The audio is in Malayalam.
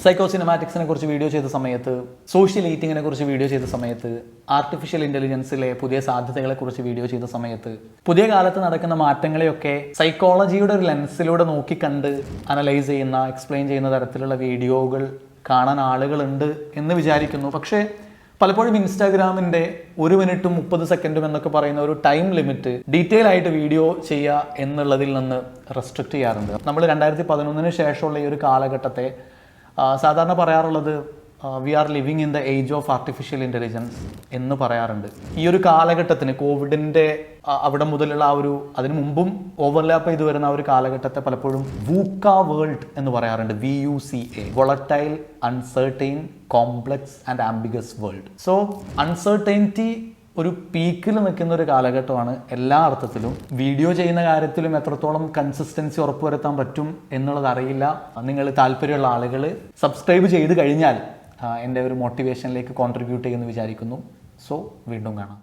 സൈക്കോ സിനിമാറ്റിക്സിനെ കുറിച്ച് വീഡിയോ ചെയ്ത സമയത്ത്, സോഷ്യൽ ഈറ്റിങ്ങിനെ കുറിച്ച് വീഡിയോ ചെയ്ത സമയത്ത്, ആർട്ടിഫിഷ്യൽ ഇന്റലിജൻസിലെ പുതിയ സാധ്യതകളെ കുറിച്ച് വീഡിയോ ചെയ്ത സമയത്ത്, പുതിയ കാലത്ത് നടക്കുന്ന മാറ്റങ്ങളെയൊക്കെ സൈക്കോളജിയുടെ ഒരു ലെൻസിലൂടെ നോക്കിക്കണ്ട് അനലൈസ് ചെയ്യുന്ന, എക്സ്പ്ലെയിൻ ചെയ്യുന്ന തരത്തിലുള്ള വീഡിയോകൾ കാണാൻ ആളുകളുണ്ട് എന്ന് വിചാരിക്കുന്നു. പക്ഷേ പലപ്പോഴും ഇൻസ്റ്റാഗ്രാമിൻ്റെ 1 മിനിറ്റും 30 സെക്കൻഡും എന്നൊക്കെ പറയുന്ന ഒരു ടൈം ലിമിറ്റ് ഡീറ്റെയിൽ ആയിട്ട് വീഡിയോ ചെയ്യുക എന്നുള്ളതിൽ നിന്ന് റെസ്ട്രിക്റ്റ് ചെയ്യാറുണ്ട്. നമ്മൾ 2011 ശേഷമുള്ള ഈ ഒരു കാലഘട്ടത്തെ സാധാരണ പറയാറുള്ളത് we are living in the age of artificial intelligence എന്ന് പറയാറുണ്ട്. ഈ ഒരു കാലഘട്ടത്തിന് കോവിഡിൻ്റെ അവിടെ മുതലുള്ള അതിനു മുമ്പും ഓവർലാപ്പ് ചെയ്തു വരുന്ന ഒരു കാലഘട്ടത്തെ പലപ്പോഴും വൂക്ക വേൾഡ് എന്ന് പറയാറുണ്ട്. VUCA, volatile, uncertain, complex and ambiguous world. So uncertainty ഒരു പീക്കിൽ നിൽക്കുന്ന ഒരു കാലഘട്ടമാണ് എല്ലാ അർത്ഥത്തിലും. വീഡിയോ ചെയ്യുന്ന കാര്യത്തിലും എത്രത്തോളം കൺസിസ്റ്റൻസി ഉറപ്പുവരുത്താൻ പറ്റും എന്നുള്ളത് അറിയില്ല. നിങ്ങൾ താല്പര്യമുള്ള ആളുകൾ സബ്സ്ക്രൈബ് ചെയ്ത് കഴിഞ്ഞാൽ എൻ്റെ ഒരു മോട്ടിവേഷനിലേക്ക് കോൺട്രിബ്യൂട്ട് ചെയ്യുമെന്ന് വിചാരിക്കുന്നു. സോ വീണ്ടും കാണാം.